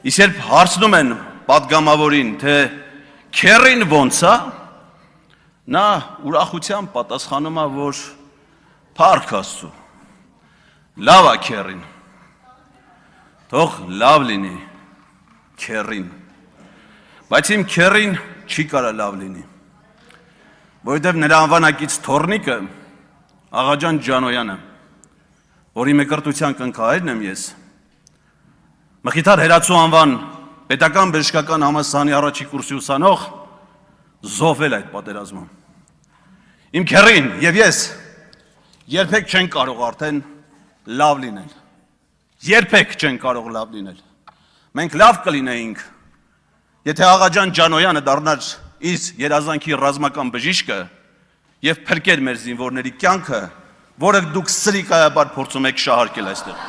Իսկ երբ հարցնում են պատգամավորին, թե քերին ոնց է, նա ուրախությամբ պատասխանում է, որ փառք Աստծո, լավ է քերին, թող լավ լինի քերին, բայց իմ քերին չի կարա լավ լինի, որովհետև նրա անվանակից թոռնիկը Աղաջան Ջանոյանը, որի մկրտության կնքահայրն եմ ես, Մխիթար Հերացու անվան պետական բժշկական համալսարանի առաջի կուրսի ուսանող զոհվել այդ պատերազմում։ Իմ քերին եւ ես երբեք չեն կարող արդեն լավ լինել։ Երբեք չեն կարող լավ լինել։ Մենք լավ կլինեինք, եթե Աղաջան Ջանոյանը դառնար իր երազանքի ռազմական բժիշկը եւ փրկեր մեր զինվորների կյանքը, որը դուք սրիկայաբար փորձում եք շահարկել այստեղ։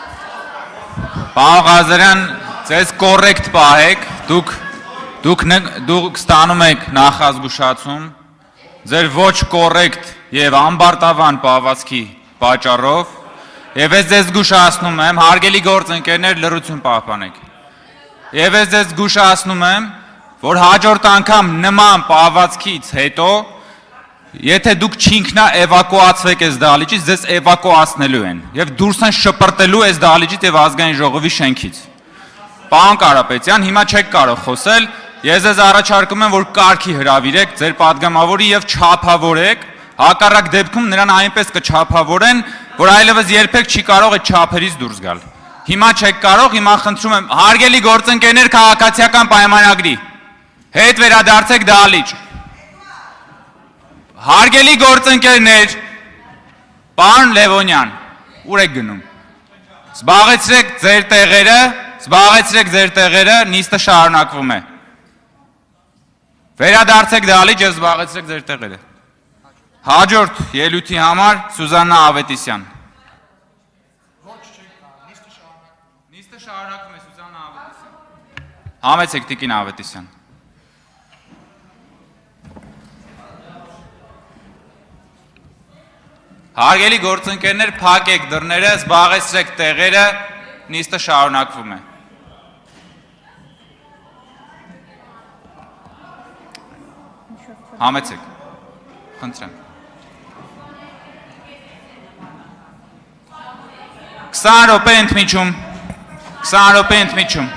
Պարոն Ղազարյան, ձեզ կոռեկտ պահեք, դուք ստանում եք նախազգուշացում, ձեր ոչ կոռեկտ եւ անբարտավան պահվածքի պատճառով, եւ ես ձեզ զգուշացնում եմ, հարգելի գործընկերներ, լռություն պահպանեք։ Եվ ես ձեզ զգուշացնում եմ, որ հաջորդ անգամ նման պահվածքից հետո, եթե դուք չինքնա էվակուացվեք այս դահլիճից, ձեզ էվակուացնելու են եւ դուրս են շպրտելու այս դահլիճից եւ ազգային ժողովի շենքից։ Պարոն Կարապետյան, հիմա չեք կարող խոսել, ես ձեզ առաջարկում եմ, որ կարգի հրավիրեք ձեր պատգամավորի եւ չափավորեք, հակառակ դեպքում նրան այնպես կչափավորեն, որ այլևս երբեք չի կարող այդ չափերից դուրս գալ։ Հիմա չեք կարող, հիմա խնդրում եմ, հարգելի գործընկերներ, քաղաքացիական պայմանագրի հետ վերադարձեք դահլիճ։ Հարգելի գործընկերներ, պարոն Լևոնյան, ուր եք գնում։ Զբաղեցրեք ձեր տեղերը, նիստը շարունակվում է։ Վերադարձեք դահլիճ եւ զբաղեցրեք ձեր տեղերը։ Հաջորդ ելույթի համար Սուզաննա Ավետիսյան։ Նիստը շարունակվում է Սուզաննա Ավետիսյան։ Համեցեք տիկին Ավետիսյան։ Հարգելի գործընկերներ, փակեք դռները, զբաղեցրեք տեղերը, նիստը շարունակվում է։ Համեցեք, խնդրեմ։ 20 րոպե ընդմիջում, 20 րոպե ընդմիջում։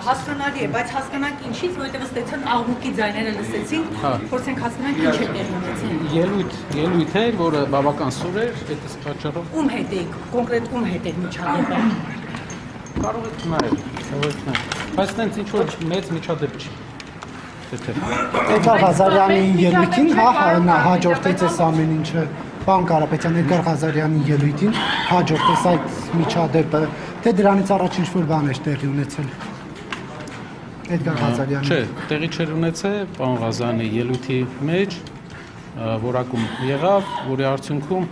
Հասկանալի է, բայց հասկանանք ինչից, որովհետև ստեցան աղմուկի ձայները լսեցին, փորձենք հասկանանք ինչ է տեղի ունեցել։ Ելույթ էր, որը բավական սուր էր, այդպես պատճառով։ Ում հետ էիք, կոնկրետ ում հետ էր միջադեպը։ Կարող եք նայել, բայց տենց ինչ որ մեծ միջադեպ չի։ Էդգար Ղազարյանի ելույթին հաջորդեց այս ամեն ինչը, պարոն Կարապետյան, Էդգար Ղազարյանի ելույթին հաջորդեց այդ միջադեպը, թե դրանից առաջ ինչ-որ բան էր տեղի ունեցել։ Էդգար Ղազարյանը։ Չէ, տեղի չէր ունեցել, պարոն Ղազարյանի ելույթի մեջ որակում եղավ, որի արդյունքում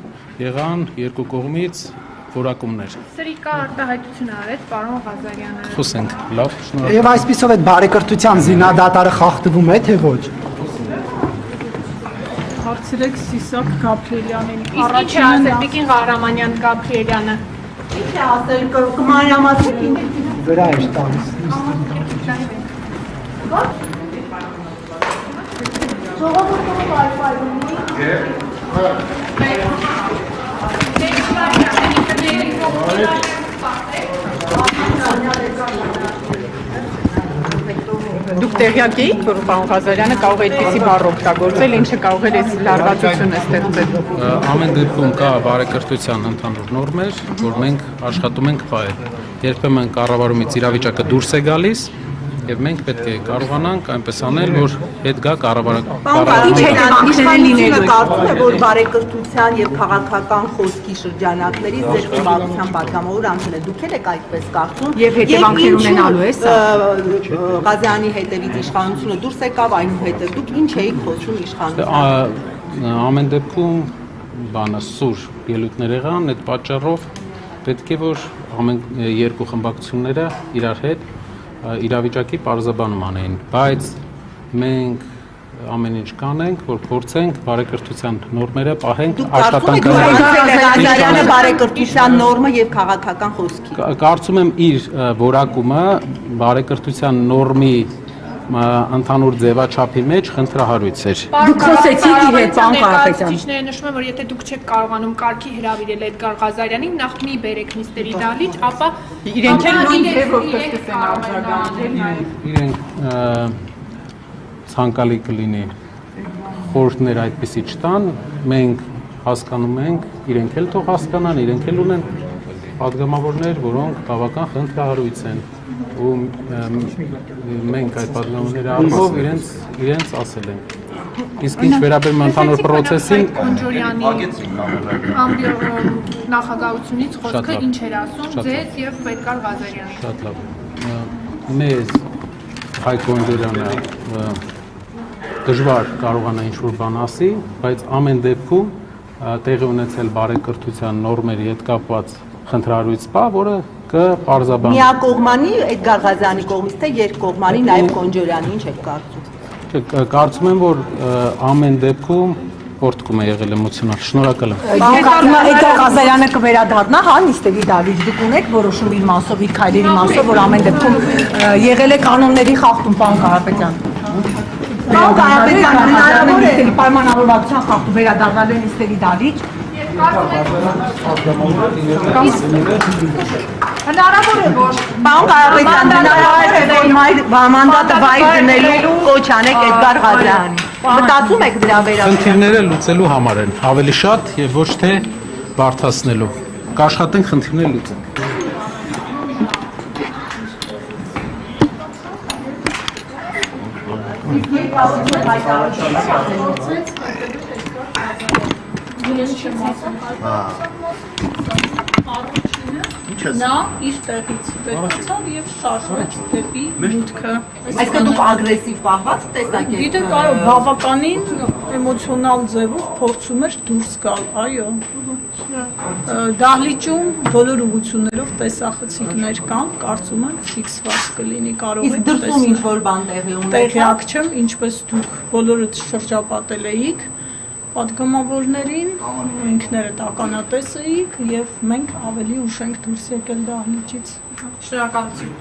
եղան երկու կողմից որակումներ։ Սրի կա արտահայտություն արեց պարոն Ղազարյանը։ Խոսենք, լավ, շնորհակալ։ Եվ այսպիսով այդ բարեկրթության զինադատարը խախտվում է, թե ոչ։ Հարցրեք Սիսակ Գաբրիելյանին։ Իսկ ինչ է ասել Տիկին Ղահրամանյան Գաբրիելյանը։ Ինչ է ասել կմանրամասիկ Վրա է տալիս։ Դուք տեղյակ էիք, որ պարոն Ղազարյանը կարող է այդպիսի բառ օգտագործել, ինչը կարող էր այս լարվածությունը ստեղծել։ Ամեն դեպքում կա բարեկրթության ընդհանուր նորմեր, որ մենք աշխատում ենք պահել։ Երբեմն կառավարումից իրավիճակը դուրս է գալիս, եւ մենք պետք է կարողանանք այնպես անել, որ հետ գա Իշխանությունը կարծում է, որ բարեկրթության եւ քաղաքական խոսքի շրջանակների ձեր խմբակցության պատգամավոր անցել է։ Դուք եք այդպես կարծում Եվ հետևանքներ ունենալու է սա։ Ղազարյանի հետևից իշխանությունը դուրս եկավ, այնուհետև դուք ինչ էիք խոսում իշխանության։ ամեն դեպքում բանը սուր ելույթներ եղան, այդ պատճառով պետք է որ ամեն երկու խմբակցությունները իրար հետ իրավիճակի պարզաբանում անեն, բայց մենք ամեն ինչ կանենք, որ փորձենք բարեկրթության նորմերը պահենք Ղազարյանը բարեկրթության նորմը եւ քաղաքական խոսքի։ Կարծում եմ իր որակումը բարեկրթության նորմի ընդհանուր ձևաչափի մեջ խնդրահարույց էր։ Դուք խոսեցիք իր հետ, պարոն Կարապետյան։ Ճիշտները նշում եմ, որ եթե դուք չեք կարողանում կարգի հրավիրել Էդգար Ղազարյանին, նախ մի բերեք նիստերի դահլիճ, ապա Իրենք էլ նույն ձևով կստեսեն արձագանքել։ Իրենք ցանկալի կլինի խորհուրդներ այդպեսի չտան, մենք հասկանում ենք, իրենք էլ թող հասկանան, իրենք էլ ունեն պատգամավորներ, որոնք բավական խնդրահարույց են ու մենք այդ պատգամավորների առումով իրենց ասել ենք։ Իսկ ինչ վերաբերում ընդհանուր process-ին նախագահությունից խոսքը ինչ էր ասում ձեզ եւ Էդգար Ղազարյանին։ Շատ լավ։ Մեզ Հայկ Օնդերյանը դժվար կարողանա ինչ-որ բան ասի, բայց ամեն դեպքում տեղի ունեցել բարեկրթության նորմերի հետ կապված խնդրահարույց բա, որը կպարզաբանի։ Միակողմանի Էդգար Ղազարյանի կողմից թե երկկողմանի նաև Կոնջորյանի, ինչ եք կարծում։ Կարծում եմ, որ ամեն դեպքում պորտկում է եղել էմոցիոնալ։ Շնորհակալ եմ։ Էդգար Ղազարյանը կվերադառնա, հա, նիստերի դահլիճ դուք ունեք որոշում իր մասով, իր քայլերի մասով, որ ամեն դեպքում եղել է կանոնների խախտում, պարոն Կարապետյան։ Պարոն Կարապետյան, հնարավոր է պայմանավորվածության խախտում վերադառնալ նիստերի դահլիճ։ Հնարավոր է որ պարոն Կարապետյան հնարավոր է որ մանդատը վայր դնելու կոչ անեք Էդգար Ղազարյանին։ Մտածում եք դրա վերաբերյալ։ Խնդիրները լուծելու համար են, ավելի շատ եւ ոչ թե բարդացնելու։ Կաշխատենք խնդիրները լուծել։ Նա իր տեղից վերցավ եւ շարժվեց դեպի մուտքը։ Այսինքն դուք ագրեսիվ պահված տեսակ եք։ Գիտեք, այո, բավականին էմոցիոնալ ձևով փորձում էր դուրս գալ, այո։ Դահլիճում բոլոր ուղղություններով տեսախցիկներ կան, կարծում եմ ֆիքսված կլինի, կարող Իսկ դրսում ինչ որ բան տեղի ունեցավ։ Տեղյակ չեմ, ինչպես դուք բոլորը շրջապատել էիք պատգամավորներին, ինքներդ ականատես էիք եւ մենք ավելի ուշ ենք դուրս եկել դահլիճից։ Շնորհակալություն։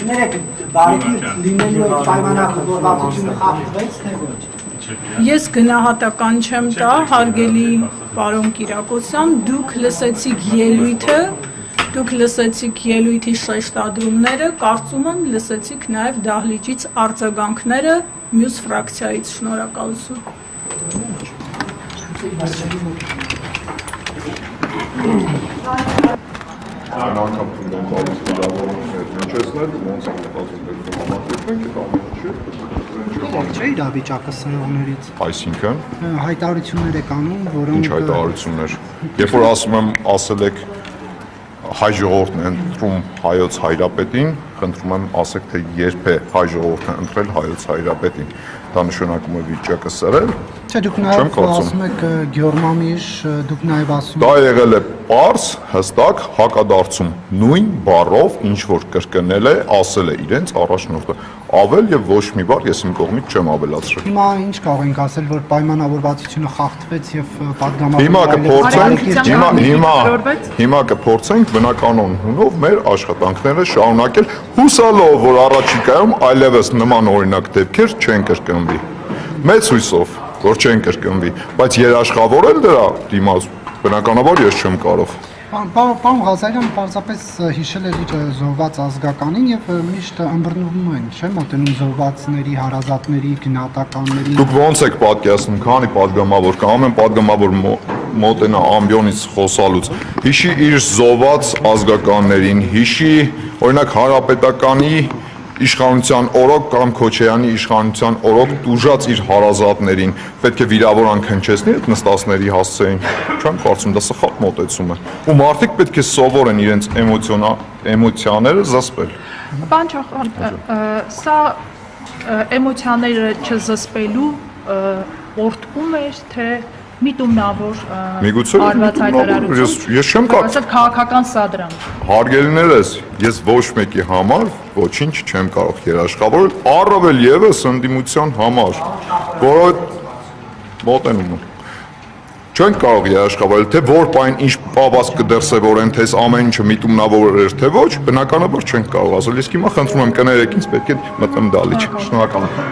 Ներեք, բարեկիրթ լինելու այդ պայմանավորվածությունը խախտվեց, թե ոչ։ Ես գնահատական չեմ տա, հարգելի պարոն Կիրակոսյան, դուք լսեցիք ելույթը, դուք լսեցիք ելույթի շեշտադրումները, կարծում եմ լսեցիք նաև դահլիճից արձագանքները մյուս ֆրակցիայից։ Շնորհակալություն։ Անգամ փնտրում տալիս իրավունքներ հնչեցնել, ոնց է մտածում դեպքում համակերպենք այդ ամենը Չէ իրավիճակը սրաններից։ Այսինքն Հայտարարություններ եք անում, որոնք ինչ հայտարարություններ։ Երբ որ ասում եմ, ասել եք հայ ժողովուրդն է ընտրում հայոց հայրապետին, խնդրում եմ ասեք, թե երբ է հայ ժողովուրդը ընտրել հայոց հայրապետին։ Դա նշանակում է վիճակը սրել։ Չէ, դուք նաև ասում եք Գյորմամիր, դուք նաև ասում Դա եղել է պարզ, հստակ հակադարձում նույն բառով, ինչ որ կրկնել է, ասել է իրենց առաջնորդը։ Ավել եւ ոչ մի բառ ես իմ կողմից չեմ ավելացրել։ Հիմա ինչ կարող ենք ասել, որ պայմանավորվածությունը խախտվեց եւ Հիմա պատգամավորները կփորձենք, հիմա կփորձենք բնականon հունով մեր աշխատանքները շարունակել, հուսալով, որ առաջիկայում այլևս նման օրինակ դեպքեր չեն կրկնվի։ Մեծ հույսով, որ չեն կրկնվի, բայց երաշխավորել դրա դիմաց բնականաբար ես չեմ կարող։ Պարոն Ղազարյան պարզապես հիշել էր իր զոհված ազգականին եւ միշտ ըմբռնում են, չէ՞, մոտենում զոհվածների, հարազատների, գնահատականների։ Դուք ո՞նց եք պատկերացնում, քանի падգամավոր կա, ամեն падգամավոր մոտենա ամբիոնից խոսալուց։ Հիշի իր զոհված ազգականներին, հիշի օրինակ Հանրապետականի իշխանության օրոք կամ Քոչարյանի իշխանության օրոք տուժած իր հարազատներին, պետք է վիրավորանք հնչեցնի այդ նստածների հասցեին։ Չեմ կարծում, դա սխալ մոտեցում է։ Ու մարդիկ պետք է սովորեն իրենց էմոցիաները զսպել։ Պարոն Չախոյան, սա էմոցիաները չզսպելու օրդում էր, թե միտումնավոր արված հայտարարություն։ Ես չեմ կարծում քաղաքական սադրամ։ Հարգելիներս, ես ոչ մեկի համար ոչինչ չեմ կարող երաշխավորել, առավել եւս ընդդիմության համար, որը մոտենում է։ Չենք կարող երաշխավորել, թե որ պայն ինչ պահվածք կդրսևորեն, թե ամեն ինչը միտումնավոր էր, թե ոչ, բնականաբար չենք կարող ասել։ Իսկ հիմա խնդրում եմ կներեք ինձ, պետք է մտնեմ դալիճ։ Շնորհակալ եմ։